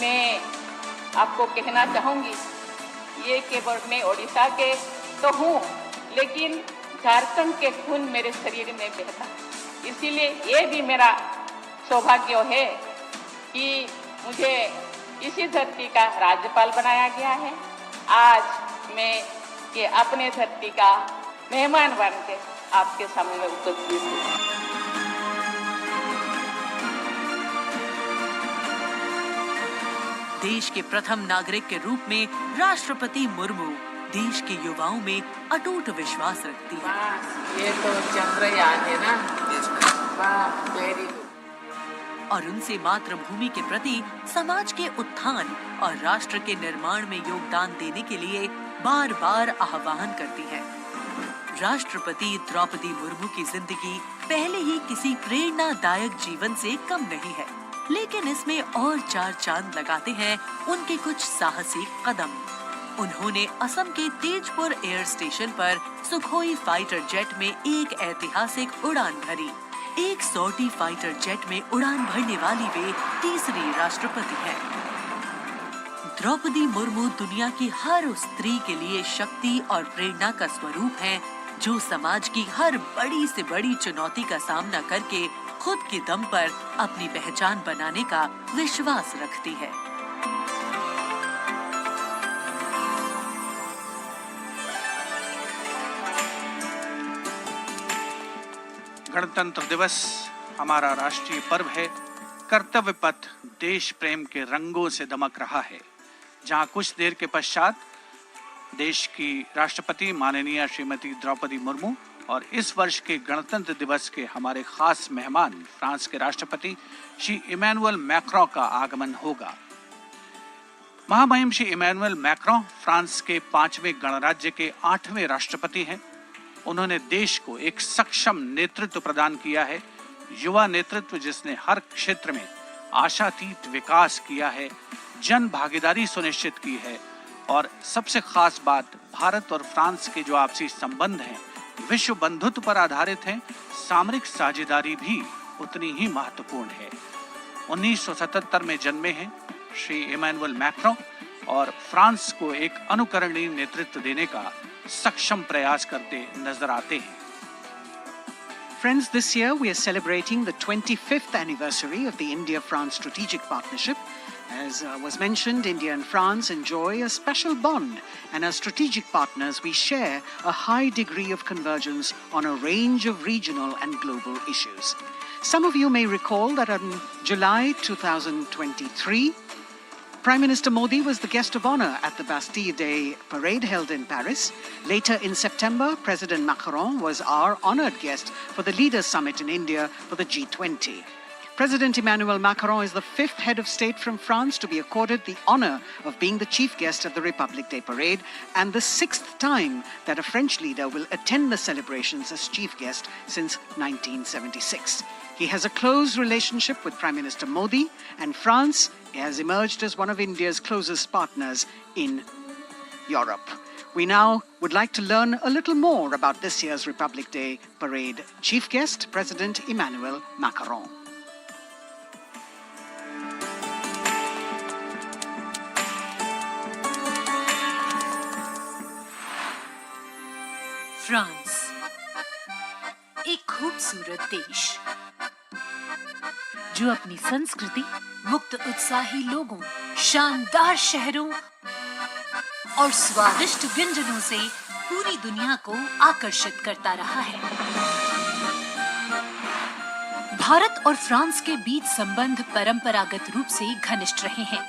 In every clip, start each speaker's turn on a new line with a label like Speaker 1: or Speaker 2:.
Speaker 1: मैं आपको कहना चाहूँगी ये केवल मैं ओडिशा के तो हूँ, लेकिन झारखंड के खून मेरे शरीर में बहता, इसीलिए ये भी मेरा सौभाग्य है कि मुझे इसी धरती का राज्यपाल बनाया गया है। आज मैं ये अपने धरती का मेहमान बन के आपके सामने उपस्थित हूँ।
Speaker 2: देश के प्रथम नागरिक के रूप में राष्ट्रपति मुर्मू देश के युवाओं में अटूट विश्वास रखती है।
Speaker 1: ये तो चंद्रयान है ना? वाह, वेरी गुड।
Speaker 2: और उनसे मातृभूमि के प्रति समाज के उत्थान और राष्ट्र के निर्माण में योगदान देने के लिए बार बार आह्वान करती है। राष्ट्रपति द्रौपदी मुर्मू की जिंदगी पहले ही किसी प्रेरणादायक जीवन से कम नहीं है, लेकिन इसमें और चार चांद लगाते हैं उनके कुछ साहसिक कदम। उन्होंने असम के तेजपुर एयर स्टेशन पर सुखोई फाइटर जेट में एक ऐतिहासिक उड़ान भरी। एक सॉर्टी फाइटर जेट में उड़ान भरने वाली वे तीसरी राष्ट्रपति हैं। द्रौपदी मुर्मू दुनिया की हर उस स्त्री के लिए शक्ति और प्रेरणा का स्वरूप हैं, जो समाज की हर बड़ी से बड़ी चुनौती का सामना करके खुद के दम पर अपनी पहचान बनाने का विश्वास रखती है।
Speaker 3: गणतंत्र दिवस हमारा राष्ट्रीय पर्व है। कर्तव्य पथ देश प्रेम के रंगों से दमक रहा है, जहां कुछ देर के पश्चात देश की राष्ट्रपति माननीय श्रीमती द्रौपदी मुर्मू और इस वर्ष के गणतंत्र दिवस के हमारे खास मेहमान फ्रांस के राष्ट्रपति श्री इमैनुअल मैक्रों का आगमन होगा। महामहिम श्री इमैनुअल मैक्रों फ्रांस के 5वें गणराज्य के 8वें राष्ट्रपति हैं। उन्होंने देश को एक सक्षम नेतृत्व प्रदान किया है, युवा नेतृत्व जिसने हर क्षेत्र में आशातीत विकास किया है, जन भागीदारी सुनिश्चित की है और सबसे खास बात भारत और फ्रांस के जो आपसी संबंध हैं विश्व बंधुत्व पर आधारित हैं। सामरिक साझेदारी भी उतनी ही महत्वपूर्ण है। 1977 में जन्मे हैं श्री इमैनुअल मैक्रों और फ्रांस को एक अनुकरणीय नेतृत्व देने का सक्षम प्रयास करते नजर आते हैं।
Speaker 4: Friends, this year we are celebrating the 25th anniversary of the India-France strategic partnership. As was mentioned, India and France enjoy a special bond, and as strategic partners we share a high degree of convergence on a range of regional and global issues. Some of you may recall that in July 2023, Prime Minister Modi was the guest of honor at the Bastille Day parade held in Paris. Later in September, President Macron was our honored guest for the Leaders Summit in India for the G20. President Emmanuel Macron is the 5th head of state from France to be accorded the honor of being the chief guest at the Republic Day parade, and the 6th time that a French leader will attend the celebrations as chief guest since 1976. He has a close relationship with Prime Minister Modi, and France has emerged as one of India's closest partners in Europe. We now would like to learn a little more about this year's Republic Day parade. Chief guest, President Emmanuel Macron.
Speaker 2: France, एक खूबसूरत देश जो अपनी संस्कृति, मुक्त उत्साही लोगों, शानदार शहरों और स्वादिष्ट व्यंजनों से पूरी दुनिया को आकर्षित करता रहा है। भारत और फ्रांस के बीच संबंध परंपरागत रूप से घनिष्ठ रहे हैं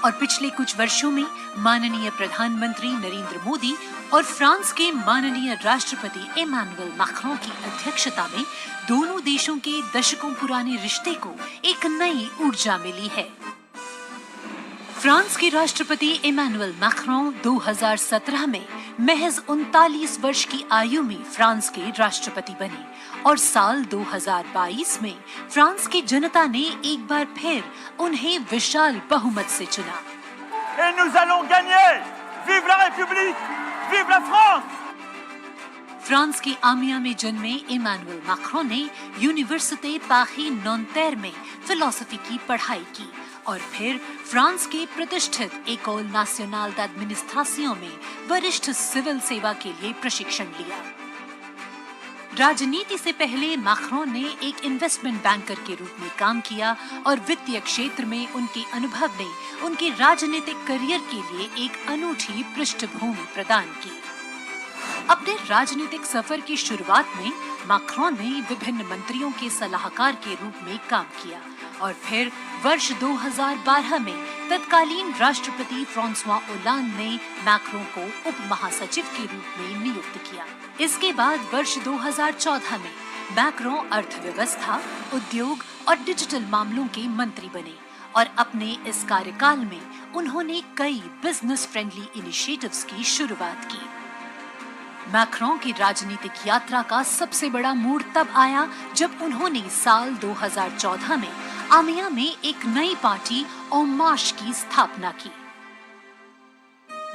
Speaker 2: और पिछले कुछ वर्षों में माननीय प्रधानमंत्री नरेंद्र मोदी और फ्रांस के माननीय राष्ट्रपति इमैनुअल मैक्रों की अध्यक्षता में दोनों देशों के दशकों पुराने रिश्ते को एक नई ऊर्जा मिली है। फ्रांस के राष्ट्रपति इमैनुअल मैक्रों 2017 में महज 39 वर्ष की आयु में फ्रांस के राष्ट्रपति बने और साल 2022 में फ्रांस की जनता ने एक बार फिर उन्हें विशाल बहुमत से चुना।
Speaker 5: Et nous allons gagner! Vive la République! Vive la France!
Speaker 2: France के आमिया में जन्मे इमैनुअल मैक्रों ने यूनिवर्सिटी पारी नॉन्टेर में फिलोसफी की पढ़ाई की और फिर फ्रांस के प्रतिष्ठित एकोल नाशनल d'administration में वरिष्ठ सिविल सेवा के लिए प्रशिक्षण लिया। राजनीति से पहले मैक्रोन ने एक इन्वेस्टमेंट बैंकर के रूप में काम किया और वित्तीय क्षेत्र में उनके अनुभव ने उनके राजनीतिक करियर के लिए एक अनूठी पृष्ठभूमि प्रदान की। अपने राजनीतिक सफर की शुरुआत में मैक्रोन ने विभिन्न मंत्रियों के सलाहकार के रूप में काम किया और फिर वर्ष 2012 में तत्कालीन राष्ट्रपति फ्रांसवा ओलांद ने मैक्रोन को उप महासचिव के रूप में नियुक्त किया। इसके बाद वर्ष 2014 में मैक्रोन अर्थव्यवस्था, उद्योग और डिजिटल मामलों के मंत्री बने और अपने इस कार्यकाल में उन्होंने कई बिजनेस फ्रेंडली इनिशिएटिव्स की शुरुआत की। मैक्रोन की राजनीतिक यात्रा का सबसे बड़ा मोड़ तब आया जब उन्होंने साल 2014 में आमिया में एक नई पार्टी En Marche की स्थापना की।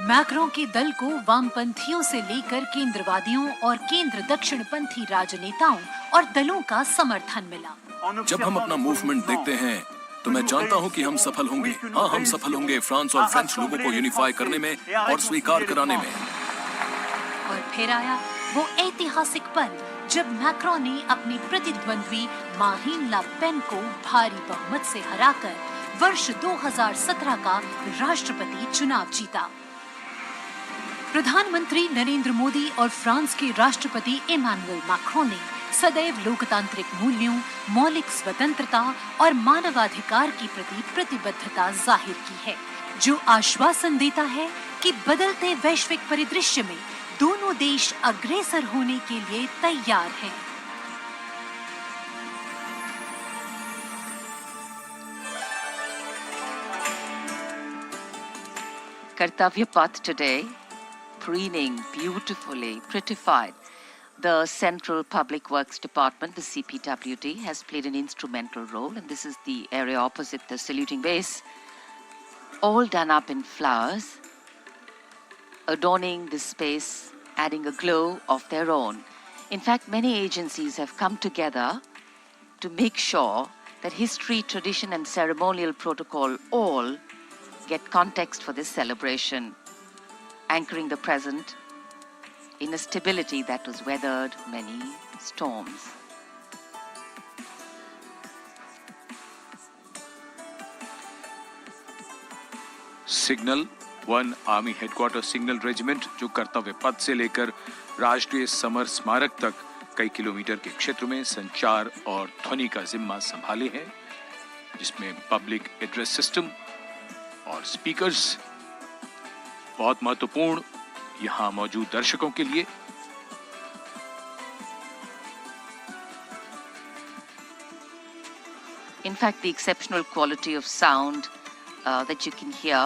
Speaker 2: मैक्रोन के दल को वामपंथियों से लेकर केंद्रवादियों और केंद्र दक्षिणपंथी राजनेताओं और दलों का समर्थन मिला।
Speaker 6: जब हम अपना मूवमेंट देखते हैं तो मैं जानता हूं कि हम सफल होंगे। हाँ, हम सफल होंगे फ्रांस और फ्रेंच लोगों को यूनिफाई करने में और स्वीकार कराने में।
Speaker 2: और फिर आया वो ऐतिहासिक पल जब मैक्रोन ने अपनी प्रतिद्वंद्वी मारीन ला पेन को भारी बहुमत से हराकर वर्ष 2017 का राष्ट्रपति चुनाव जीता। प्रधानमंत्री नरेंद्र मोदी और फ्रांस के राष्ट्रपति इमैनुअल मैक्रोन ने सदैव लोकतांत्रिक मूल्यों, मौलिक स्वतंत्रता और मानवाधिकार के प्रति प्रतिबद्धता जाहिर की है, जो आश्वासन देता है कि बदलते वैश्विक परिदृश्य में दोनों देश अग्रसर होने के लिए तैयार हैं।
Speaker 7: Kartavya Path today, preening beautifully, prettified. The Central Public Works Department, the CPWD, has played an instrumental role, and this is the area opposite the saluting base, all done up in flowers, adorning this space, adding a glow of their own. In fact, many agencies have come together to make sure that history, tradition, and ceremonial protocol all get context for this celebration, anchoring the present in a stability that was weathered many storms.
Speaker 8: Signal 1 army headquarter signal regiment, जो कर्तव्य पथ से लेकर राष्ट्रीय summer स्मारक तक कई kilometre के क्षेत्र में संचार और ध्वनि का जिम्मा संभाले हैं, जिसमें पब्लिक एड्रेस सिस्टम और स्पीकर्स बहुत महत्वपूर्ण यहां मौजूद दर्शकों के लिए।
Speaker 7: In fact, the exceptional quality of sound that you can hear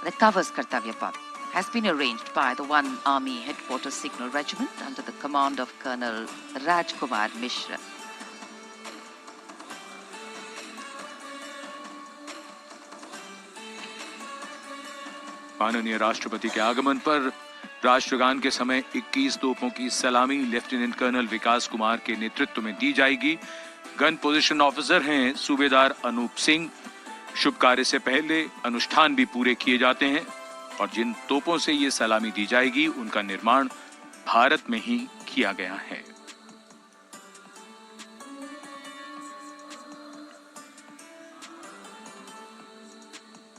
Speaker 7: that covers Kartavya Path has been arranged by the 1 Army Headquarters Signal Regiment under the command of Colonel Rajkumar Mishra.
Speaker 8: माननीय राष्ट्रपति के आगमन पर राष्ट्रगान के समय 21 तोपों की सलामी लेफ्टिनेंट कर्नल विकास कुमार के नेतृत्व में दी जाएगी। गन पोजीशन ऑफिसर हैं सूबेदार अनूप सिंह। शुभ कार्य से पहले अनुष्ठान भी पूरे किए जाते हैं और जिन तोपों से ये सलामी दी जाएगी उनका निर्माण भारत में ही किया गया है।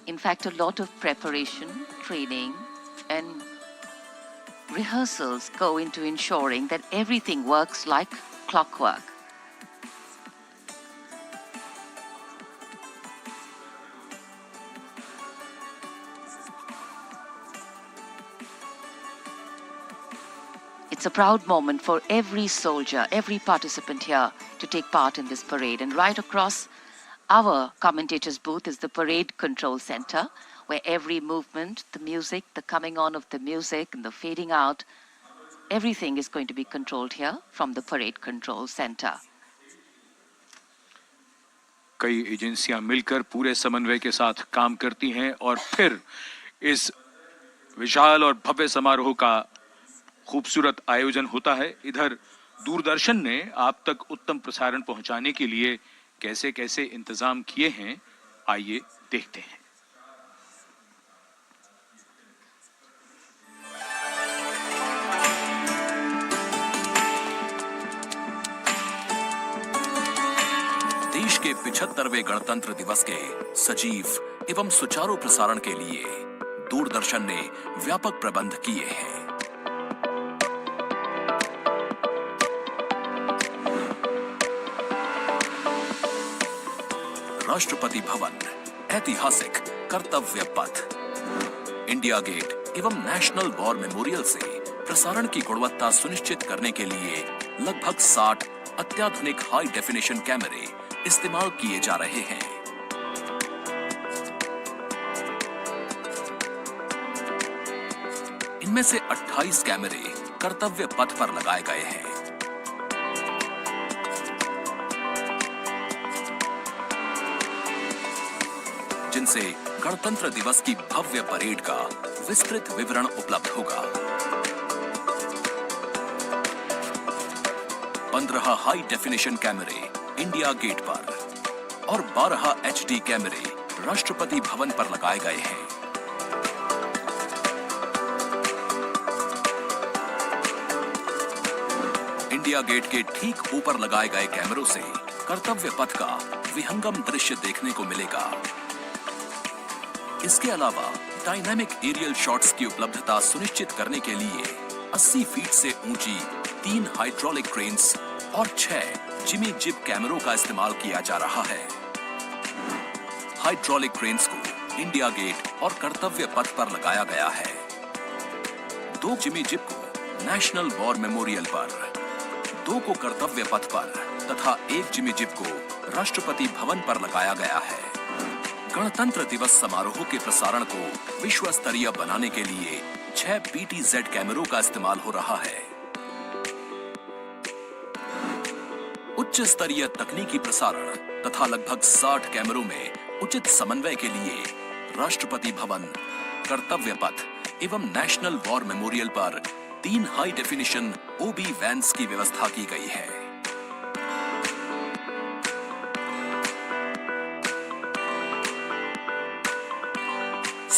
Speaker 7: In fact, a lot of preparation, training, and rehearsals go into ensuring that everything works like clockwork. It's a proud moment for every soldier, every participant here to take part in this parade. And right across our commentator's booth is the Parade Control Center, where every movement, the music, the coming on of the music and the fading out, everything is going to be controlled here from the Parade Control Center.
Speaker 8: कई एजेंसियां मिलकर पूरे समन्वय के साथ काम करती हैं और फिर इस विशाल और भव्य समारोह का खूबसूरत आयोजन होता है। इधर दूरदर्शन ने आप तक उत्तम प्रसारण पहुंचाने के लिए कैसे कैसे इंतजाम किए हैं, आइए देखते हैं।
Speaker 6: देश के 75वें गणतंत्र दिवस के सजीव एवं सुचारू प्रसारण के लिए दूरदर्शन ने व्यापक प्रबंध किए हैं। राष्ट्रपति भवन, ऐतिहासिक कर्तव्य पथ, इंडिया गेट एवं नेशनल वॉर मेमोरियल से प्रसारण की गुणवत्ता सुनिश्चित करने के लिए लगभग 60 अत्याधुनिक हाई डेफिनेशन कैमरे इस्तेमाल किए जा रहे हैं। इनमें से 28 कैमरे कर्तव्य पथ पर लगाए गए हैं। जिनसे गणतंत्र दिवस की भव्य परेड का विस्तृत विवरण उपलब्ध होगा। 15 हाई डेफिनेशन कैमरे इंडिया गेट पर और 12 HD कैमरे राष्ट्रपति भवन पर लगाए गए हैं। इंडिया गेट के ठीक ऊपर लगाए गए कैमरों से कर्तव्य पथ का विहंगम दृश्य देखने को मिलेगा। इसके अलावा डायनामिक एरियल शॉट्स की उपलब्धता सुनिश्चित करने के लिए 80 फीट से ऊंची 3 हाइड्रोलिक क्रेन्स और 6 जिमी जिब कैमरों का इस्तेमाल किया जा रहा है। हाइड्रोलिक क्रेन्स को इंडिया गेट और कर्तव्य पथ पर लगाया गया है। 2 जिमी जिब को नेशनल वॉर मेमोरियल पर, 2 को कर्तव्य पथ पर तथा 1 जिमी जिब को राष्ट्रपति भवन पर लगाया गया है। गणतंत्र दिवस समारोह के प्रसारण को विश्व स्तरीय बनाने के लिए 6 PTZ कैमरों का इस्तेमाल हो रहा है। उच्च स्तरीय तकनीकी प्रसारण तथा लगभग 60 कैमरों में उचित समन्वय के लिए राष्ट्रपति भवन, कर्तव्य पथ एवं नेशनल वॉर मेमोरियल पर 3 हाई डेफिनेशन OB वैन्स की व्यवस्था की गई है।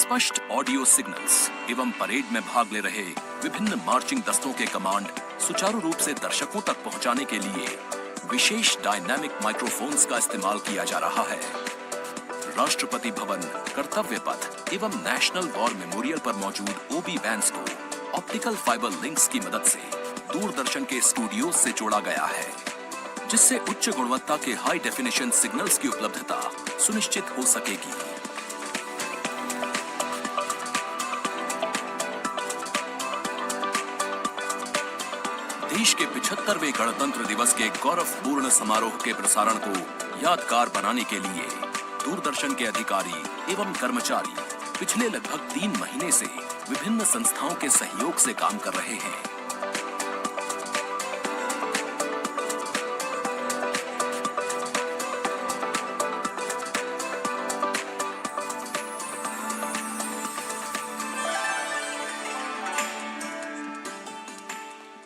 Speaker 6: स्पष्ट ऑडियो सिग्नल्स एवं परेड में भाग ले रहे विभिन्न मार्चिंग दस्तों के कमांड सुचारू रूप से दर्शकों तक पहुंचाने के लिए विशेष डायनामिक माइक्रोफोन्स का इस्तेमाल किया जा रहा है। राष्ट्रपति भवन, कर्तव्य पथ एवं नेशनल वॉर मेमोरियल पर मौजूद OB वैन्स को ऑप्टिकल फाइबर लिंक्स की मदद से दूरदर्शन के स्टूडियो से जोड़ा गया है, जिससे उच्च गुणवत्ता के हाई डेफिनेशन सिग्नल्स की उपलब्धता सुनिश्चित हो सकेगी। देश के 75वें गणतंत्र दिवस के गौरवपूर्ण समारोह के प्रसारण को यादगार बनाने के लिए दूरदर्शन के अधिकारी एवं कर्मचारी पिछले लगभग 3 महीने से विभिन्न संस्थाओं के सहयोग से काम कर रहे हैं।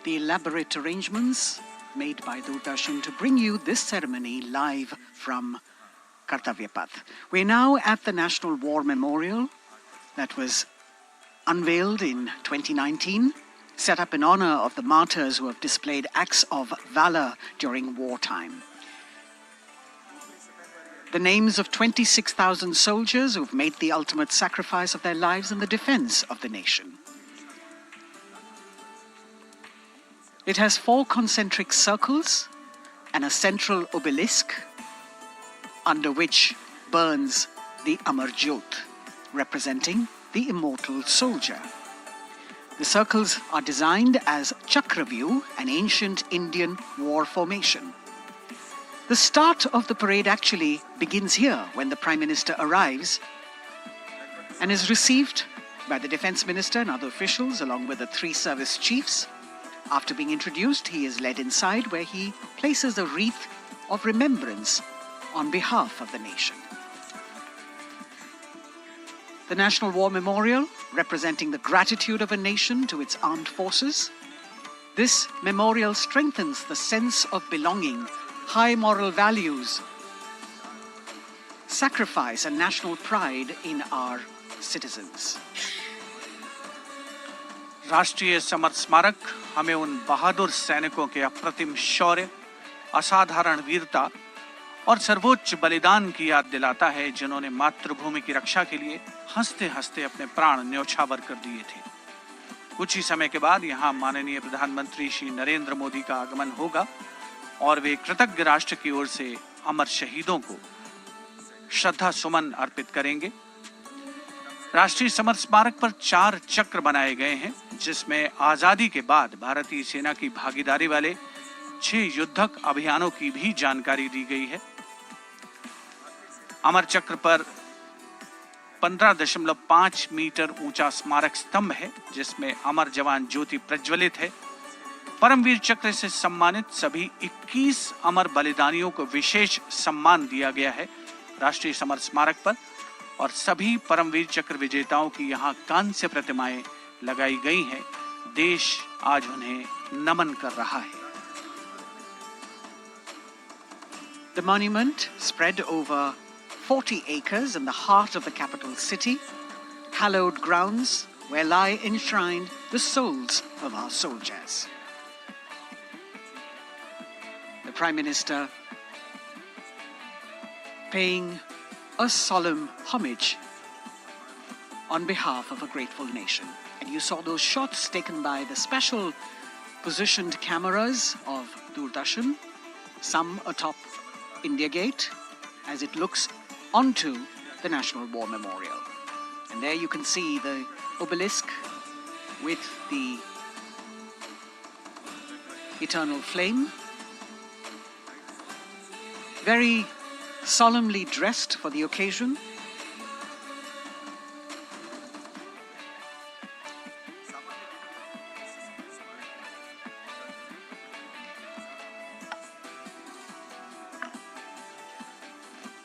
Speaker 4: The elaborate arrangements made by Doordarshan to bring you this ceremony live from Kartavya Path. We're now at the National War Memorial that was unveiled in 2019, set up in honor of the martyrs who have displayed acts of valor during wartime. The names of 26,000 soldiers who've made the ultimate sacrifice of their lives in the defense of the nation. It has 4 concentric circles and a central obelisk under which burns the Amar Jyot, representing the immortal soldier. The circles are designed as Chakravyu, an ancient Indian war formation. The start of the parade actually begins here when the Prime Minister arrives and is received by the Defence Minister and other officials along with the 3 service chiefs. After being introduced, he is led inside where he places a wreath of remembrance on behalf of the nation. The National War Memorial, representing the gratitude of a nation to its armed forces. This memorial strengthens the sense of belonging, high moral values, sacrifice and national pride in our citizens.
Speaker 3: राष्ट्रीय summer स्मारक हमें उन बहादुर सैनिकों के अप्रतिम शौर्य, असाधारण वीरता और सर्वोच्च बलिदान की याद दिलाता है, जिन्होंने मातृभूमि की रक्षा के लिए हंसते हंसते अपने प्राण न्योछावर कर दिए थे। कुछ ही समय के बाद यहाँ माननीय प्रधानमंत्री श्री नरेंद्र मोदी का आगमन होगा और वे कृतज्ञ राष्ट्र की ओर से अमर शहीदों को श्रद्धा सुमन अर्पित करेंगे। राष्ट्रीय समर स्मारक पर 4 चक्र बनाए गए हैं, जिसमें आजादी के बाद भारतीय सेना की भागीदारी वाले 6 युद्धक अभियानों की भी जानकारी दी गई है। अमर चक्र पर 15.5 मीटर ऊंचा स्मारक स्तंभ है, जिसमें अमर जवान ज्योति प्रज्वलित है। परमवीर चक्र से सम्मानित सभी 21 अमर बलिदानियों को विशेष सम्मान दिया गया है राष्ट्रीय समर स्मारक पर, और सभी परमवीर चक्र विजेताओं की यहाँ कांस्य प्रतिमाएं लगाई गई हैं। देश आज उन्हें नमन कर रहा है।
Speaker 4: The monument, spread over 40 acres in the heart of the capital city, hallowed grounds where lie enshrined the souls of our soldiers. The Prime Minister paying a solemn homage on behalf of a grateful nation. And you saw those shots taken by the special positioned cameras of Doordarshan, some atop India Gate, as it looks onto the National War Memorial. And there you can see the obelisk with the eternal flame, very solemnly dressed for the occasion.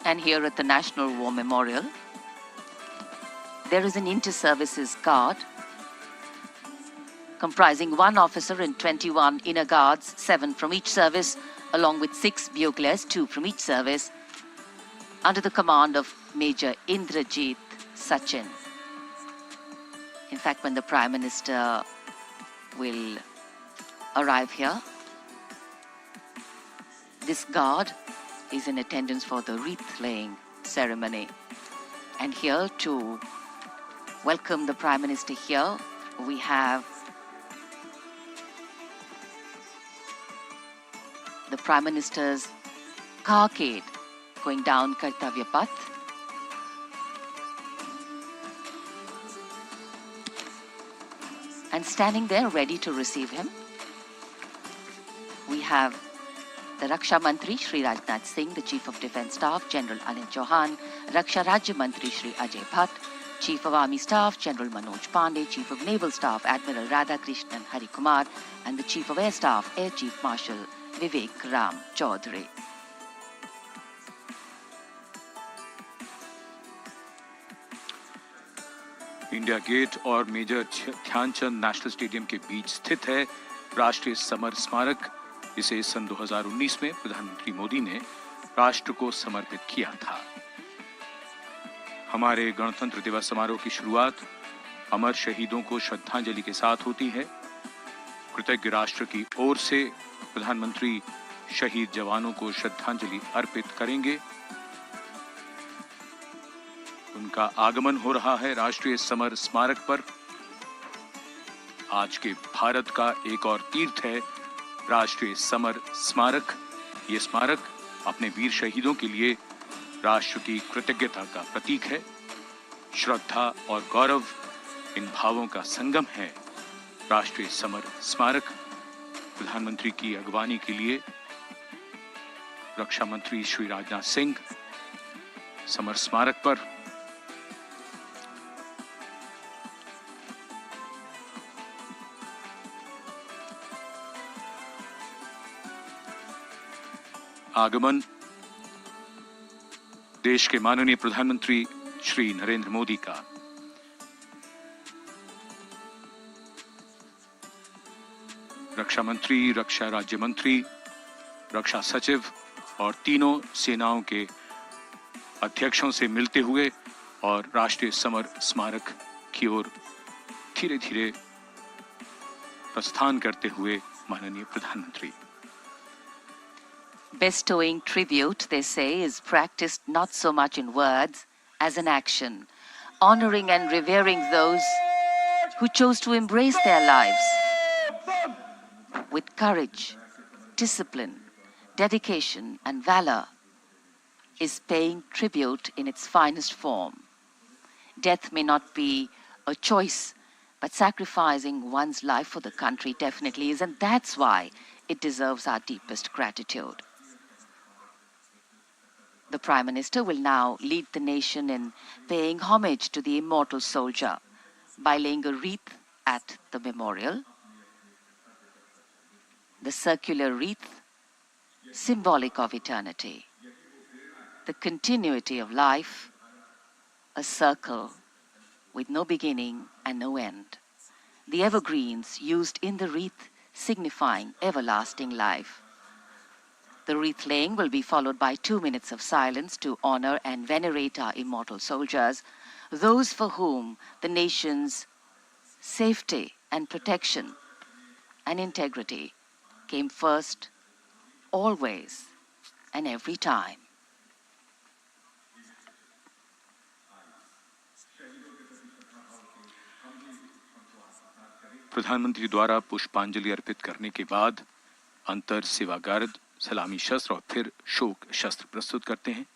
Speaker 7: And here at the National War Memorial, there is an inter-services guard comprising 1 officer and 21 inner guards, 7 from each service, along with 6 buglers, 2 from each service, under the command of Major Indrajit Sachin. In fact, when the Prime Minister will arrive here, this guard is in attendance for the wreath-laying ceremony. And here to welcome the Prime Minister here, we have the Prime Minister's carcade going down Kartavya Path. And standing there ready to receive him, we have the Raksha Mantri Shri Rajnath Singh, the Chief of Defence Staff General Anil Chauhan, Raksha Rajya Mantri Shri Ajay Bhatt, Chief of Army Staff General Manoj Pandey, Chief of Naval Staff Admiral Radhakrishnan Hari Kumar, and the Chief of Air Staff Air Chief Marshal Vivek Ram Chaudhary.
Speaker 8: India Gate और major Dhyanchand national stadium के बीच स्थित है राष्ट्रीय summer स्मारक। इसे सन 2019 में प्रधानमंत्री मोदी ने राष्ट्र को समर्पित किया था। हमारे गणतंत्र दिवस समारोह की शुरुआत अमर शहीदों को श्रद्धांजलि के साथ होती है। कृतज्ञ राष्ट्र की ओर से प्रधानमंत्री शहीद जवानों को श्रद्धांजलि अर्पित करेंगे। उनका आगमन हो रहा है राष्ट्रीय समर स्मारक पर। आज के भारत का एक और तीर्थ है राष्ट्रीय समर स्मारक। ये स्मारक अपने वीर शहीदों के लिए राष्ट्र की कृतज्ञता का प्रतीक है। श्रद्धा और गौरव, इन भावों का संगम है राष्ट्रीय समर स्मारक। प्रधानमंत्री की अगवानी के लिए रक्षा मंत्री श्री राजनाथ सिंह समर स्मारक पर आगमन। देश के माननीय प्रधानमंत्री श्री नरेंद्र मोदी का रक्षा मंत्री, रक्षा राज्य मंत्री, रक्षा सचिव और तीनों सेनाओं के अध्यक्षों से मिलते हुए और राष्ट्रीय समर स्मारक की ओर धीरे धीरे प्रस्थान करते हुए माननीय प्रधानमंत्री।
Speaker 7: Bestowing tribute, they say, is practiced not so much in words as in action, honoring and revering those who chose to embrace their lives with courage, discipline, dedication, and valor, is paying tribute in its finest form. Death may not be a choice, but sacrificing one's life for the country definitely is, and that's why it deserves our deepest gratitude. The Prime Minister will now lead the nation in paying homage to the immortal soldier by laying a wreath at the memorial. The circular wreath, symbolic of eternity, the continuity of life, a circle with no beginning and no end. The evergreens used in the wreath signifying everlasting life. The wreath laying will be followed by 2 minutes of silence to honor and venerate our immortal soldiers, those for whom the nation's safety and protection and integrity came first, always and every time.
Speaker 8: प्रधानमंत्री द्वारा पुष्पांजलि अर्पित करने के बाद अंतर सेवा guard सलामी शस्त्र और फिर शोक शस्त्र प्रस्तुत करते हैं।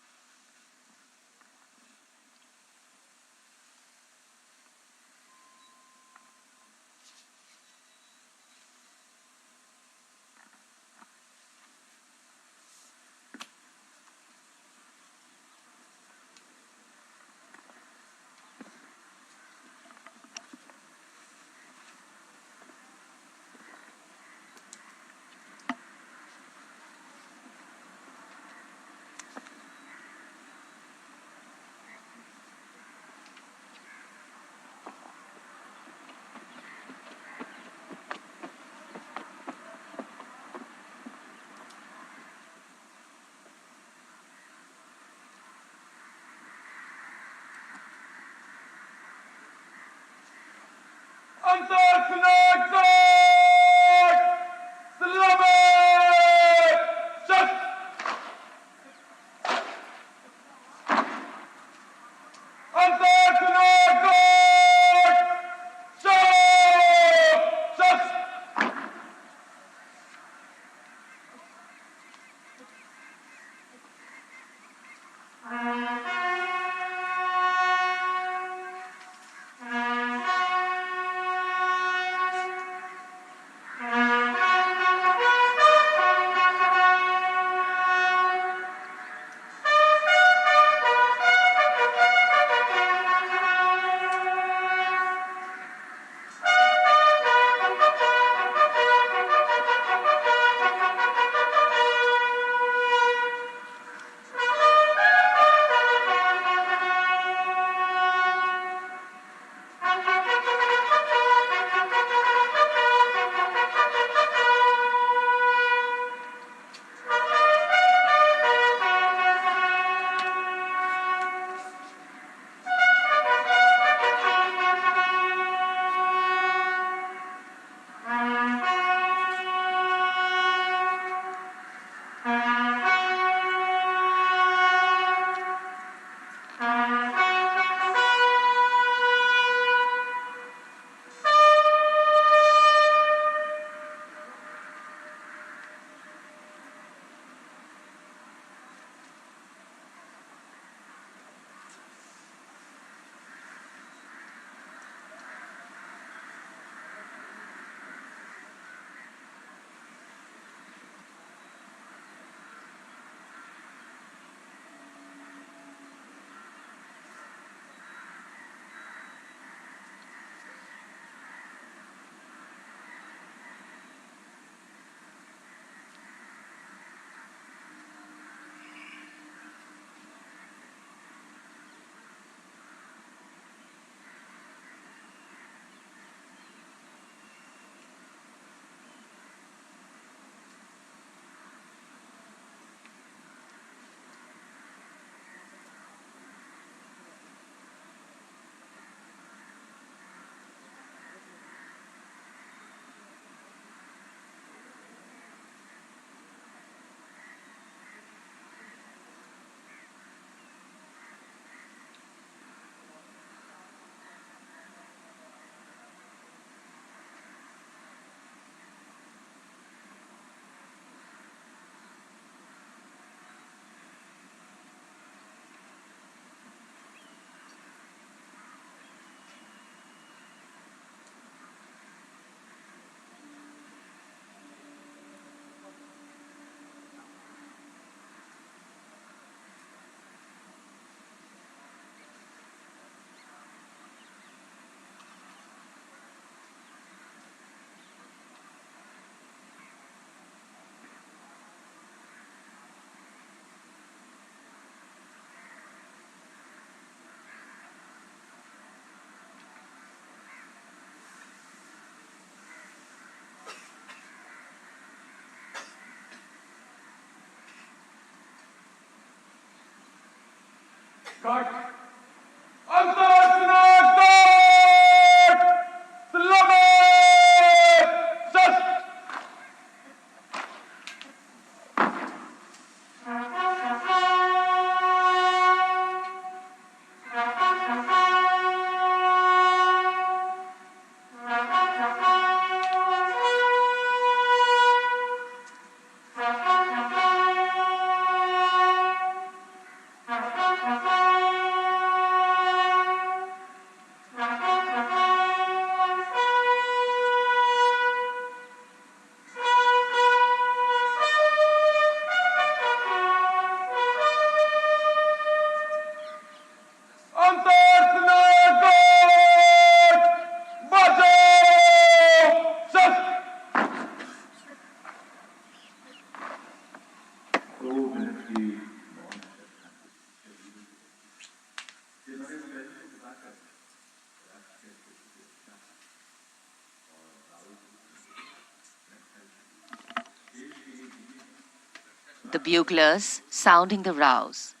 Speaker 7: The buglers sounding the rouse,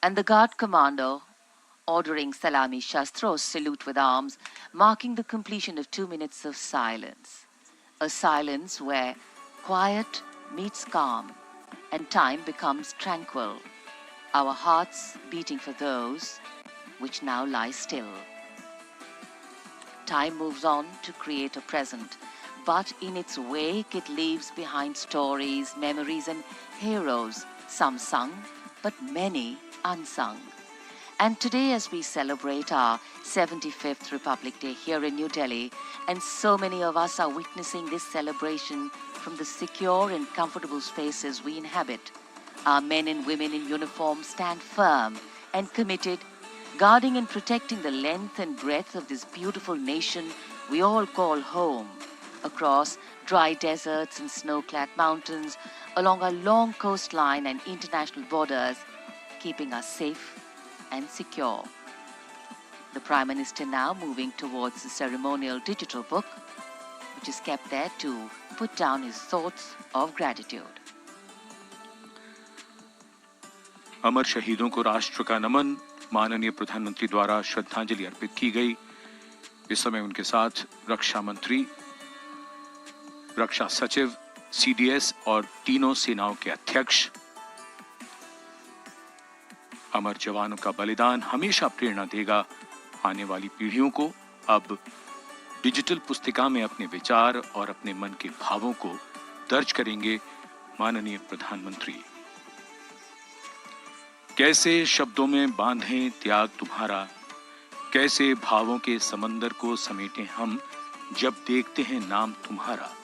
Speaker 7: and the guard commander ordering Salami Shastros salute with arms, marking the completion of 2 minutes of silence. A silence where quiet meets calm and time becomes tranquil, our hearts beating for those which now lie still. Time moves on to create a present, but in its wake it leaves behind stories, memories and heroes, some sung, but many unsung. And today, as we celebrate our 75th Republic Day here in New Delhi, and so many of us are witnessing this celebration from the secure and comfortable spaces we inhabit, our men and women in uniform stand firm and committed, guarding and protecting the length and breadth of this beautiful nation we all call home, across dry deserts and snow-clad mountains, along our long coastline and international borders, keeping us safe and secure. The Prime Minister now moving towards the ceremonial digital book, which is kept there to put down his thoughts of gratitude.
Speaker 8: अमर शहीदों को राष्ट्र का नमन, माननीय प्रधानमंत्री द्वारा श्रद्धांजलि अर्पित की गई। इस समय उनके साथ रक्षा मंत्री, रक्षा सचिव, सीडीएस और तीनों सेनाओं के अध्यक्ष। अमर जवानों का बलिदान हमेशा प्रेरणा देगा आने वाली पीढ़ियों को। अब डिजिटल पुस्तिका में अपने विचार और अपने मन के भावों को दर्ज करेंगे माननीय प्रधानमंत्री। कैसे शब्दों में बांधें त्याग तुम्हारा, कैसे भावों के समंदर को समेटें हम जब देखते हैं नाम तुम्हारा।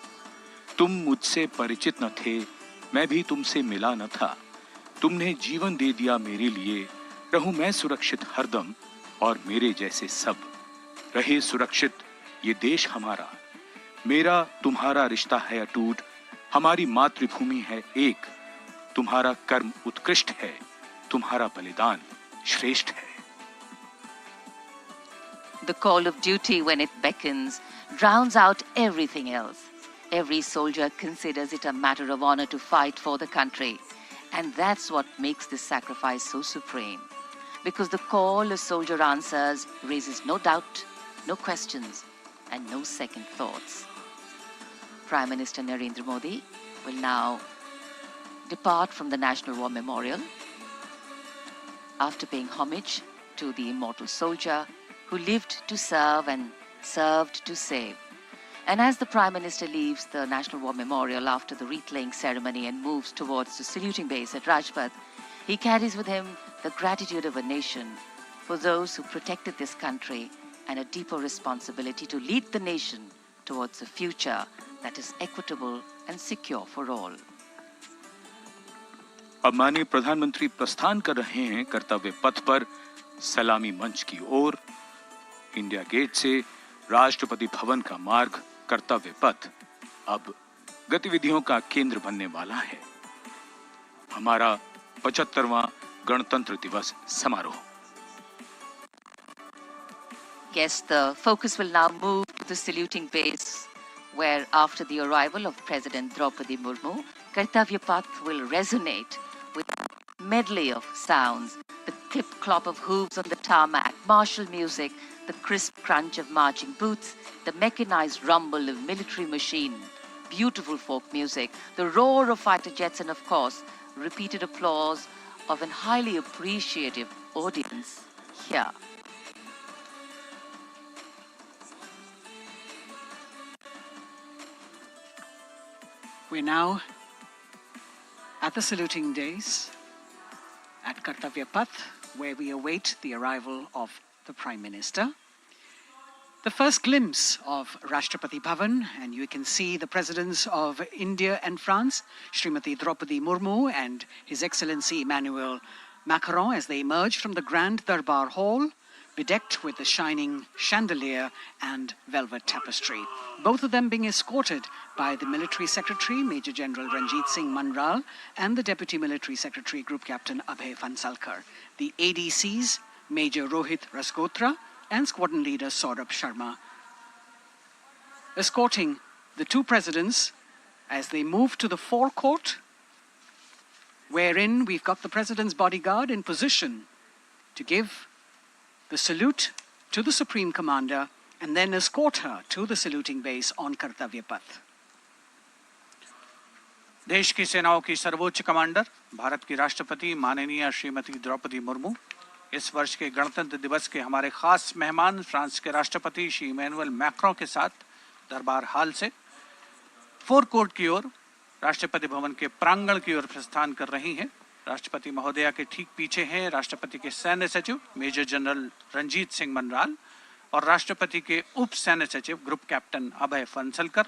Speaker 8: तुम मुझसे परिचित न थे, मैं भी तुमसे मिला न था, तुमने जीवन दे दिया मेरे लिए, रहूं मैं सुरक्षित हरदम और मेरे जैसे सब रहे सुरक्षित ये देश हमारा। मेरा तुम्हारा रिश्ता है अटूट, हमारी मातृभूमि है एक, तुम्हारा कर्म उत्कृष्ट है, तुम्हारा बलिदान श्रेष्ठ है।
Speaker 7: The call of duty, when it beckons, drowns out everything else. Every soldier considers it a matter of honor to fight for the country. And that's what makes this sacrifice so supreme. Because the call a soldier answers raises no doubt, no questions, and no second thoughts. Prime Minister Narendra Modi will now depart from the National War Memorial after paying homage to the immortal soldier who lived to serve and served to save. And as the Prime Minister leaves the National War Memorial after the wreath-laying ceremony and moves towards the saluting base at Rajpath, he carries with him the gratitude of a nation for those who protected this country and a deeper responsibility to lead the nation towards a future that is equitable and secure for all.
Speaker 8: अब माननीय प्रधानमंत्री प्रस्थान कर रहे हैं कर्तव्य पथ पर सलामी मंच की ओर। इंडिया गेट से राष्ट्रपति भवन का मार्ग कर्तव्य पथ अब गतिविधियों का केंद्र बनने वाला है। हमारा 75वां गणतंत्र दिवस समारोह।
Speaker 7: Yes, the focus will now move to the saluting base, where after the arrival of President Draupadi Murmu, Kartavya Path will resonate with a medley of sounds, the clip-clop of hooves on the tarmac, martial music, the crisp crunch of marching boots, the mechanized rumble of military machine, beautiful folk music, the roar of fighter jets, and of course, repeated applause of an highly appreciative audience here.
Speaker 4: We're now at the saluting days at Kartavya Path, where we await the arrival of the Prime Minister. The first glimpse of Rashtrapati Bhavan, and you can see the presidents of India and France, Srimati Draupadi Murmu and His Excellency Emmanuel Macron, as they emerge from the Grand Darbar Hall, bedecked with the shining chandelier and velvet tapestry. Both of them being escorted by the Military Secretary, Major General Ranjit Singh Manral, and the Deputy Military Secretary, Group Captain Abhay Phansalkar. The ADCs, Major Rohit Rasgotra and Squadron Leader Saurabh Sharma, escorting the two presidents as they move to the forecourt, wherein we've got the President's bodyguard in position to give the salute to the Supreme Commander and then escort her to the saluting base on Kartavya Path.
Speaker 3: देश की सेनाओं की सर्वोच्च commander Bharat की राष्ट्रपति माननीय श्रीमती द्रौपदी मुर्मू इस वर्ष के गणतंत्र दिवस के हमारे खास मेहमान फ्रांस के राष्ट्रपति श्री इमैनुअल मैक्रों के साथ दरबार हाल से फोर कोर्ट की ओर राष्ट्रपति भवन के प्रांगण की ओर प्रस्थान कर रही हैं। राष्ट्रपति महोदया के ठीक पीछे हैं राष्ट्रपति के सैन्य सचिव मेजर जनरल रंजीत सिंह मनराल और राष्ट्रपति के उप सैन्य सचिव ग्रुप कैप्टन अभय फंसलकर।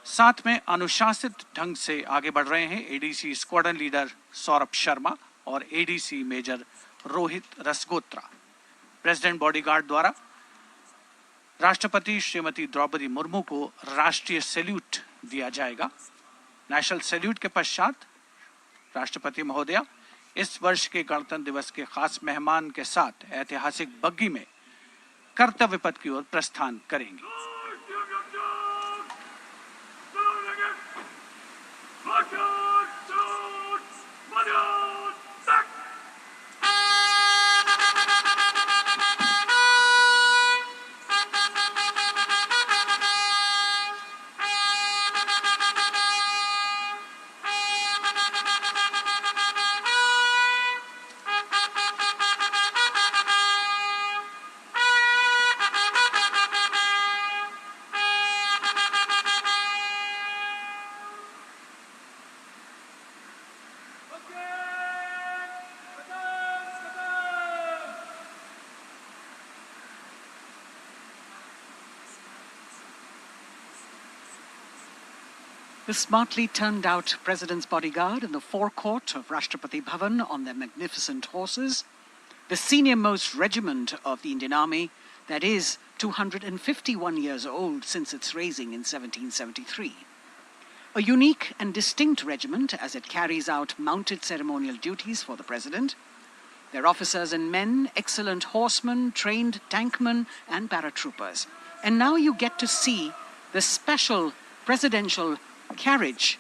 Speaker 3: साथ में अनुशासित ढंग से आगे बढ़ रहे हैं ADC squadron leader Saurabh Sharma और ADC major Rohit Rasgotra. President bodyguard द्वारा राष्ट्रपति श्रीमती द्रौपदी मुर्मू को राष्ट्रीय सैल्यूट दिया जाएगा। नेशनल सैल्यूट के पश्चात राष्ट्रपति महोदया इस वर्ष के गणतंत्र दिवस के खास मेहमान के साथ ऐतिहासिक बग्गी में कर्तव्य पथ की ओर प्रस्थान करेंगी।
Speaker 4: The smartly turned out President's bodyguard in the forecourt of Rashtrapati Bhavan on their magnificent horses, the senior-most regiment of the Indian Army, that is 251 years old since its raising in 1773. A unique and distinct regiment as it carries out mounted ceremonial duties for the President. Their officers and men, excellent horsemen, trained tankmen and paratroopers. And now you get to see the special presidential carriage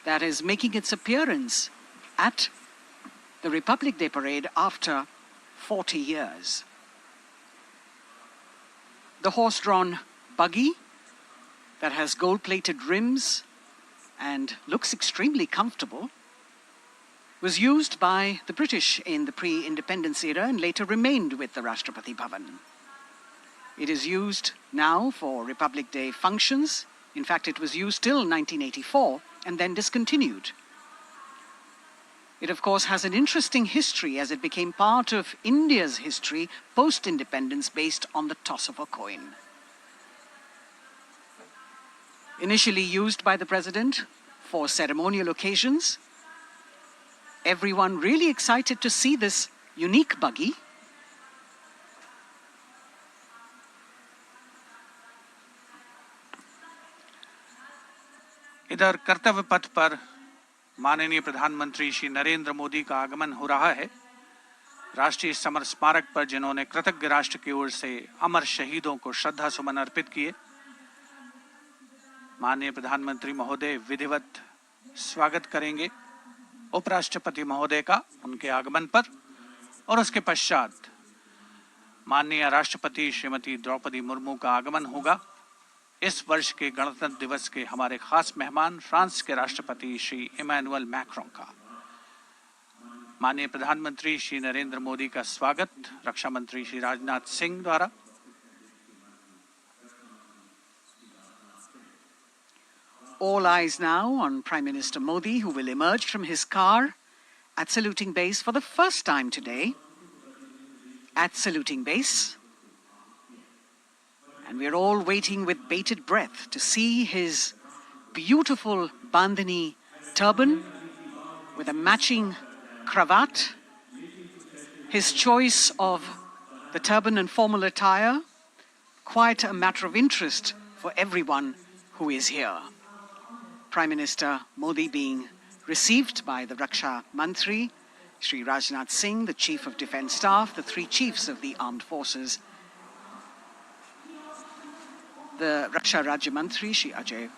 Speaker 4: that is making its appearance at the Republic Day Parade after 40 years. The horse-drawn buggy that has gold-plated rims and looks extremely comfortable was used by the British in the pre-independence era and later remained with the Rashtrapati Bhavan. It is used now for Republic Day functions. In fact, it was used till 1984 and then discontinued. It, of course, has an interesting history as it became part of India's history post-independence based on the toss of a coin. Initially used by the President for ceremonial occasions, everyone really excited to see this unique buggy.
Speaker 3: इधर कर्तव्य पथ पर माननीय प्रधानमंत्री श्री नरेंद्र मोदी का आगमन हो रहा है। राष्ट्रीय समर स्मारक पर जिन्होंने कृतज्ञ राष्ट्र की ओर से अमर शहीदों को श्रद्धा सुमन अर्पित किए, माननीय प्रधानमंत्री महोदय विधिवत स्वागत करेंगे उपराष्ट्रपति महोदय का उनके आगमन पर और उसके पश्चात माननीय राष्ट्रपति श्रीमती द्रौपदी मुर्मू का आगमन होगा। इस वर्ष के गणतंत्र दिवस के हमारे खास मेहमान फ्रांस के राष्ट्रपति श्री इमैनुअल मैक्रों का। माननीय प्रधानमंत्री श्री नरेंद्र मोदी का स्वागत रक्षा मंत्री श्री राजनाथ सिंह द्वारा।
Speaker 4: All eyes now on Prime Minister Modi, who will emerge from his car at saluting base for the first time today. At saluting base. And we're all waiting with bated breath to see his beautiful bandhani turban with a matching cravat. His choice of the turban and formal attire, quite a matter of interest for everyone who is here. Prime Minister Modi being received by the Raksha Mantri, Shri Rajnath Singh, the Chief of Defence Staff, the three chiefs of the armed forces, the Raksha Rajya Mantri, Shri Ajay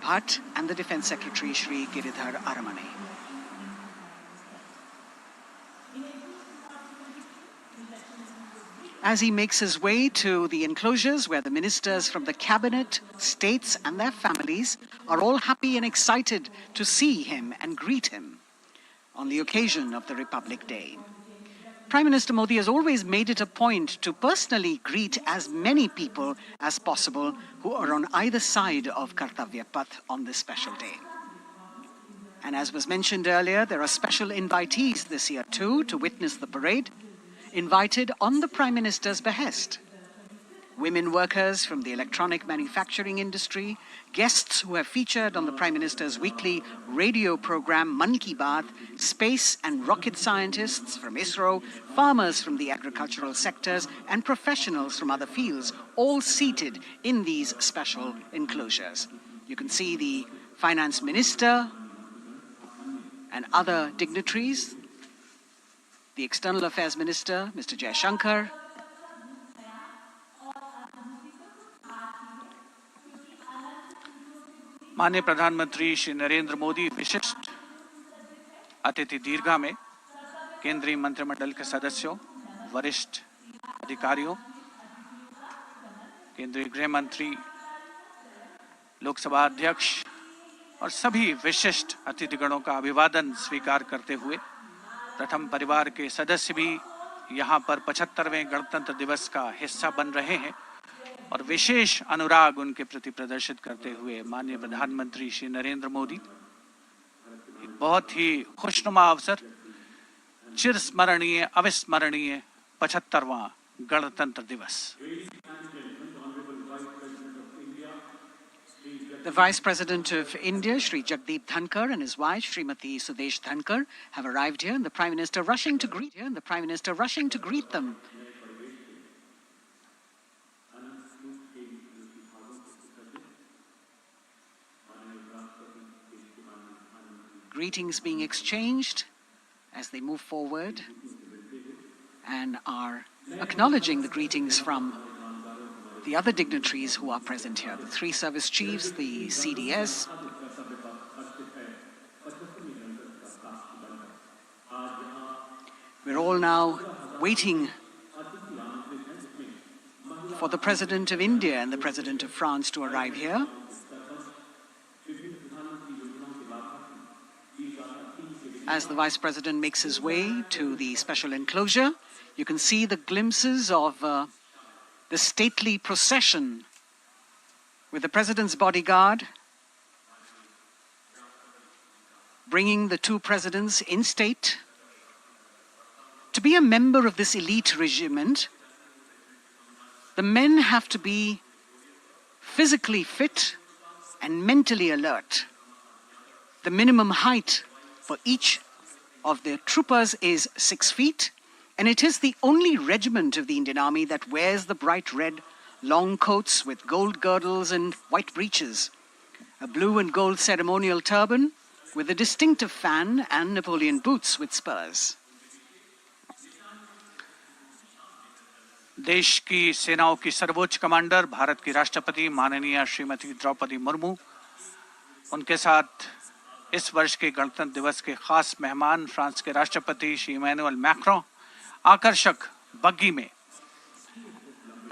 Speaker 4: Bhatt, and the Defence Secretary, Shri Giridhar Aramane. As he makes his way to the enclosures where the ministers from the cabinet, states and their families are all happy and excited to see him and greet him on the occasion of the Republic Day. Prime Minister Modi has always made it a point to personally greet as many people as possible who are on either side of Kartavya Path on this special day. And as was mentioned earlier, there are special invitees this year too to witness the parade, invited on the Prime Minister's behest. Women workers from the electronic manufacturing industry, guests who have featured on the Prime Minister's weekly radio program Mann Ki Baat, space and rocket scientists from ISRO, farmers from the agricultural sectors, and professionals from other fields, all seated in these special enclosures. You can see the Finance Minister and other dignitaries, the External Affairs Minister, Mr. Jaishankar,
Speaker 3: माननीय प्रधानमंत्री श्री नरेंद्र मोदी विशिष्ट अतिथि दीर्घा में केंद्रीय मंत्रिमंडल के सदस्यों, वरिष्ठ अधिकारियों, केंद्रीय गृह मंत्री, लोकसभा अध्यक्ष और सभी विशिष्ट अतिथिगणों का अभिवादन स्वीकार करते हुए प्रथम परिवार के सदस्य भी यहां पर 75वें गणतंत्र दिवस का हिस्सा बन रहे हैं और विशेष अनुराग उनके प्रति प्रदर्शित करते हुए माननीय प्रधानमंत्री श्री नरेंद्र मोदी एक बहुत ही खुशनुमा अवसर, चिरस्मरणीय अविस्मरणीय 75वां गणतंत्र दिवस।
Speaker 4: The Vice President of India, Shri Jagdeep Dhankar, and his wife, Srimati Sudesh Dhankar, have arrived here, and the Prime Minister rushing to greet them. Greetings being exchanged as they move forward and are acknowledging the greetings from the other dignitaries who are present here, the three service chiefs, the CDS. We're all now waiting for the President of India and the President of France to arrive here. As the Vice President makes his way to the special enclosure, you can see the glimpses of the stately procession with the President's bodyguard bringing the two presidents in state. To be a member of this elite regiment, the men have to be physically fit and mentally alert. The minimum height for each of the troopers is 6 feet, and it is the only regiment of the Indian Army that wears the bright red long coats with gold girdles and white breeches, a blue and gold ceremonial turban with a distinctive fan and Napoleon boots with spurs.
Speaker 3: देश की सेनाओं की सर्वोच्च commander Bharat की राष्ट्रपति माननीय श्रीमती द्रौपदी मुर्मू, उनके साथ इस वर्ष के गणतंत्र दिवस के खास मेहमान फ्रांस के राष्ट्रपति श्री इमैनुअल मैक्रों आकर्षक बग्गी में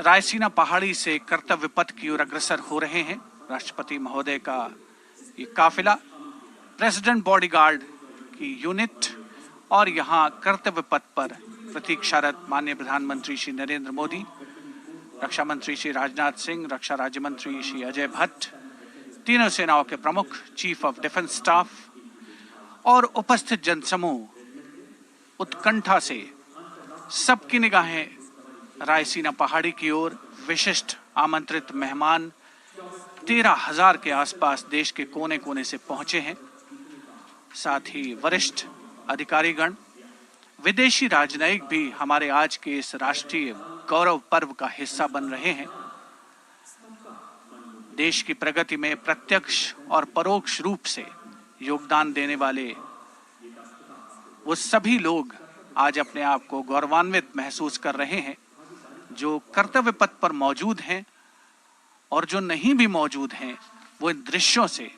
Speaker 3: रायसीना पहाड़ी से कर्तव्य पथ की ओर अग्रसर हो रहे हैं। राष्ट्रपति महोदय का ये काफिला, प्रेसिडेंट बॉडीगार्ड की यूनिट और यहाँ कर्तव्य पथ पर प्रतीक्षारत माननीय प्रधानमंत्री श्री नरेंद्र मोदी, रक्षा मंत्री श्री राजनाथ सिंह, रक्षा राज्य मंत्री श्री अजय भट्ट, तीनों सेनाओं के प्रमुख, चीफ ऑफ डिफेंस स्टाफ और उपस्थित जनसमूह उत्कंठा से सबकी निगाहें रायसीना पहाड़ी की ओर। विशिष्ट आमंत्रित मेहमान 13,000 के आसपास देश के कोने कोने से पहुंचे हैं। साथ ही वरिष्ठ अधिकारीगण, विदेशी राजनयिक भी हमारे आज के इस राष्ट्रीय गौरव पर्व का हिस्सा बन रहे हैं। देश की प्रगति में प्रत्यक्ष और परोक्ष रूप से योगदान देने वाले वो सभी लोग आज अपने आप को गौरवान्वित महसूस कर रहे हैं, जो कर्तव्य पथ पर मौजूद हैं और जो नहीं भी मौजूद हैं, वो इन दृश्यों से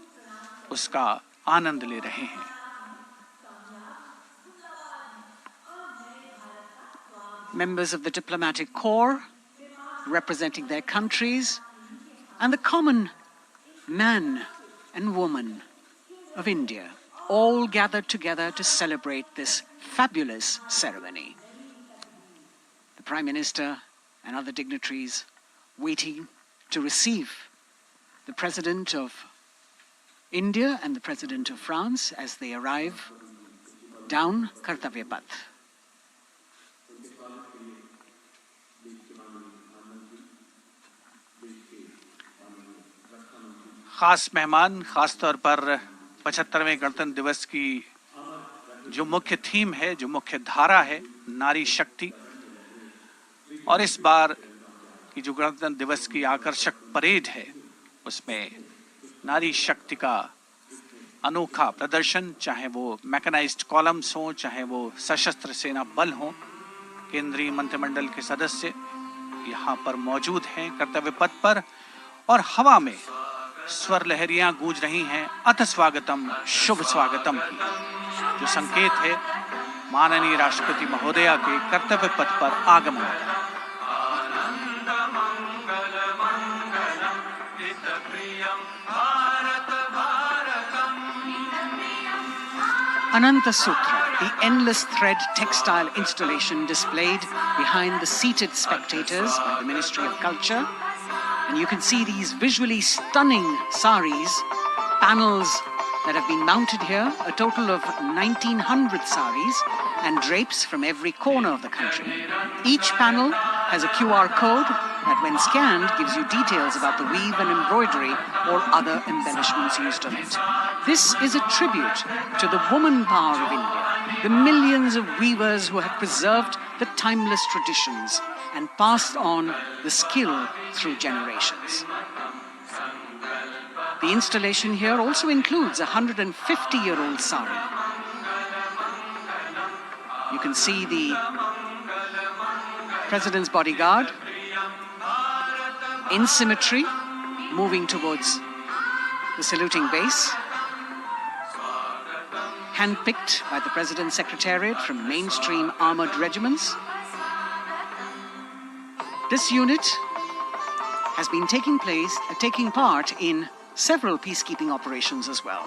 Speaker 3: उसका आनंद ले रहे हैं।
Speaker 4: Members of the diplomatic corps representing their countries and the common man and woman of India all gathered together to celebrate this fabulous ceremony. The Prime Minister and other dignitaries waiting to receive the President of India and the President of France as they arrive down Kartavya Path.
Speaker 3: खास मेहमान, खास तौर पर 75वें गणतंत्र दिवस की जो मुख्य थीम है, जो मुख्य धारा है, नारी शक्ति, और इस बार की जो गणतंत्र दिवस की आकर्षक परेड है उसमें नारी शक्ति का अनोखा प्रदर्शन, चाहे वो मैकेनाइज्ड कॉलम्स हो, चाहे वो सशस्त्र सेना बल हो। केंद्रीय मंत्रिमंडल के सदस्य यहाँ पर मौजूद हैं कर्तव्य पथ पर, और हवा में स्वर लहरियां गूंज रही हैं अथ स्वागतम, शुभ स्वागतम की, जो संकेत है माननीय राष्ट्रपति महोदया के कर्तव्य पथ पर आगमन का।
Speaker 4: Ananta Sutra, the endless thread textile installation displayed behind the seated spectators by the Ministry of Culture. And you can see these visually stunning saris, panels that have been mounted here, a total of 1,900 saris and drapes from every corner of the country. Each panel has a QR code that when scanned gives you details about the weave and embroidery or other embellishments used on it. This is a tribute to the woman power of India, the millions of weavers who have preserved the timeless traditions and passed on the skill through generations. The installation here also includes a 150-year-old sari. You can see the President's bodyguard in symmetry moving towards the saluting base, handpicked by the President's Secretariat from mainstream armored regiments. This unit has been taking part in several peacekeeping operations as well.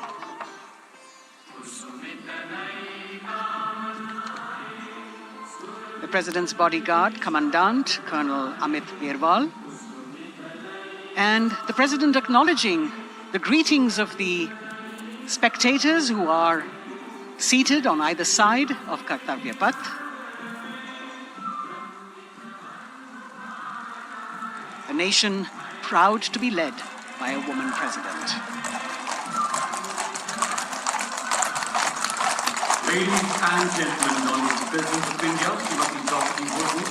Speaker 4: The President's bodyguard, Commandant Colonel Amit Birwal, and the President acknowledging the greetings of the spectators who are seated on either side of Kartavya Path. A nation proud to be led by a woman president.
Speaker 9: Ladies and gentlemen, honorable President of India, Srimati Draupadi Murmu,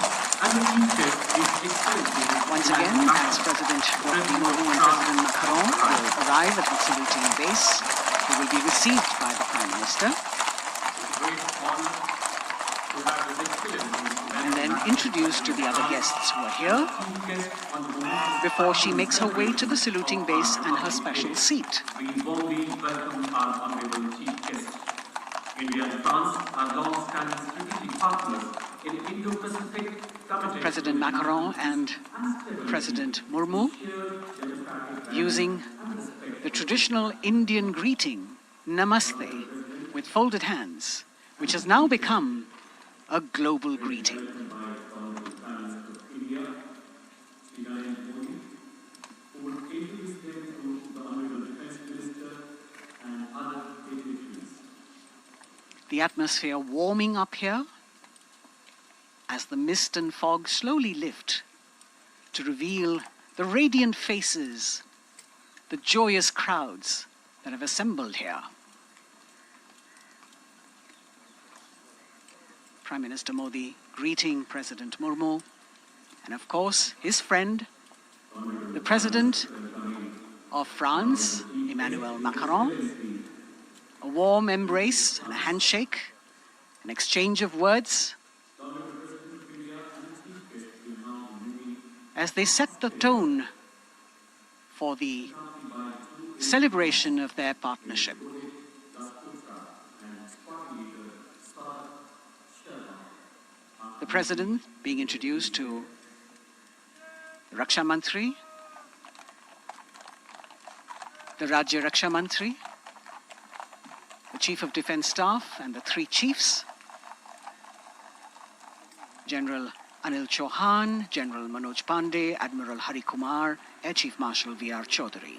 Speaker 9: and the Chief Guest, His Excellency.
Speaker 4: Once again, as President Draupadi Murmu and President Macron will arrive at the saluting base, they will be received by the Prime Minister.
Speaker 9: Great honor to have His Excellency
Speaker 4: and then introduced to the other guests who are here before she makes her way to the saluting base and her special seat.
Speaker 9: We warmly welcome our honorable Chief Guest. India and France are long-standing strategic partners in Indo-Pacific Committee.
Speaker 4: President Macron and President Murmu using the traditional Indian greeting, Namaste, with folded hands, which has now become a global greeting. The atmosphere warming up here as the mist and fog slowly lift to reveal the radiant faces, the joyous crowds that have assembled here. Prime Minister Modi greeting President Murmu, and of course his friend, the President of France, Emmanuel Macron. A warm embrace and a handshake, an exchange of words as they set the tone for the celebration of their partnership. The President being introduced to the Raksha Mantri, the Rajya Raksha Mantri, the Chief of Defence Staff and the three chiefs, General Anil Chauhan, General Manoj Pandey, Admiral Hari Kumar, Air Chief Marshal V.R. Chaudhary.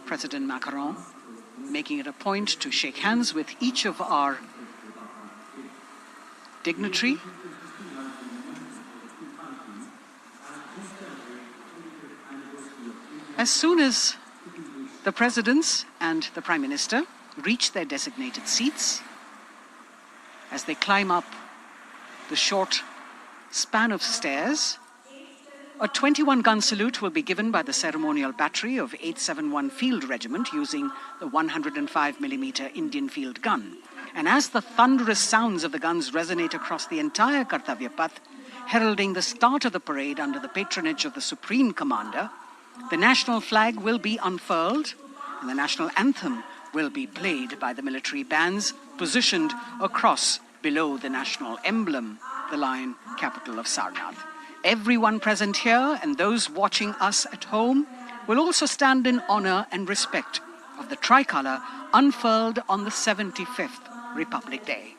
Speaker 4: President Macron making it a point to shake hands with each of our dignitary. As soon as the presidents and the Prime Minister reach their designated seats, as they climb up the short span of stairs, a 21-gun salute will be given by the ceremonial battery of 871 Field Regiment using the 105mm Indian field gun. And as the thunderous sounds of the guns resonate across the entire Kartavya Path, heralding the start of the parade under the patronage of the Supreme Commander, the national flag will be unfurled and the national anthem will be played by the military bands positioned across below the national emblem, the lion capital of Sarnath. Everyone present here and those watching us at home will also stand in honor and respect of the tricolour unfurled on the 75th Republic Day.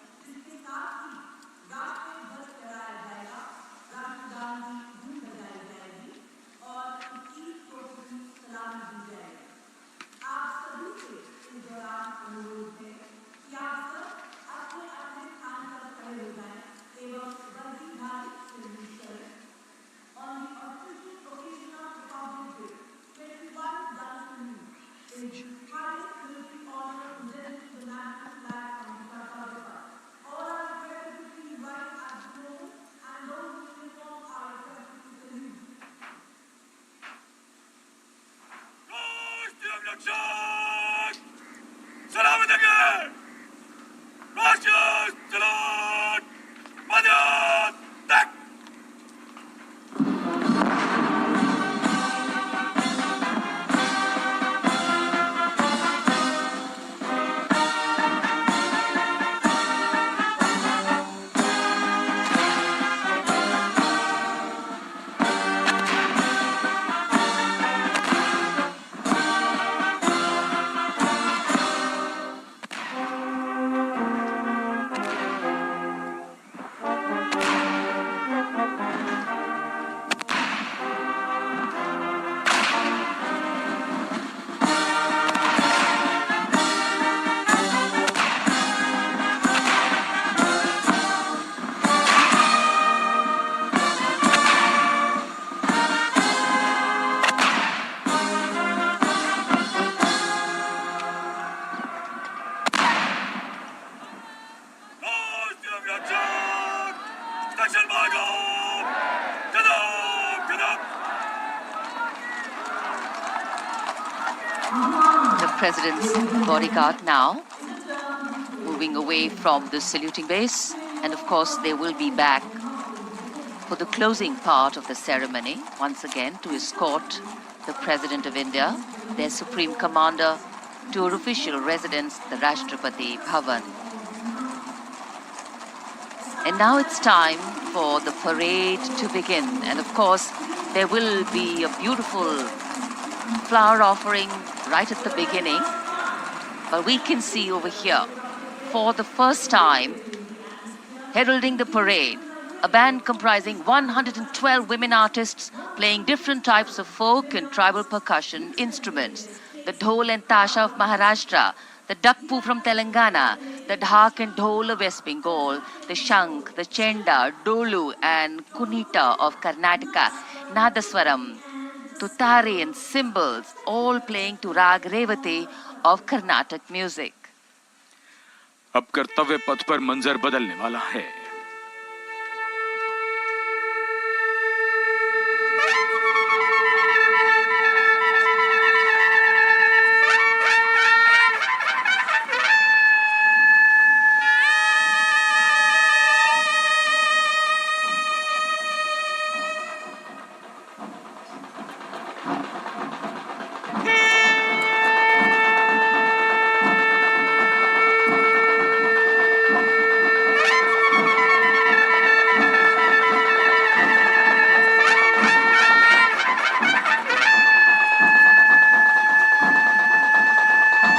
Speaker 7: President's bodyguard now moving away from the saluting base, and of course they will be back for the closing part of the ceremony once again to escort the President of India, their Supreme Commander, to her official residence, the Rashtrapati Bhavan. And now it's time for the parade to begin. And of course, there will be a beautiful flower offering right at the beginning. But we can see over here, for the first time, heralding the parade, a band comprising 112 women artists playing different types of folk and tribal percussion instruments. The dhol and tasha of Maharashtra, the dakpu from Telangana, the dhak and dhol of West Bengal, the shank, the chenda, dolu and kunita of Karnataka, nadaswaram, tutari and cymbals, all playing to Rag Revati of Carnatic music.
Speaker 8: अब कर्तव्य पथ पर मंजर बदलने वाला है।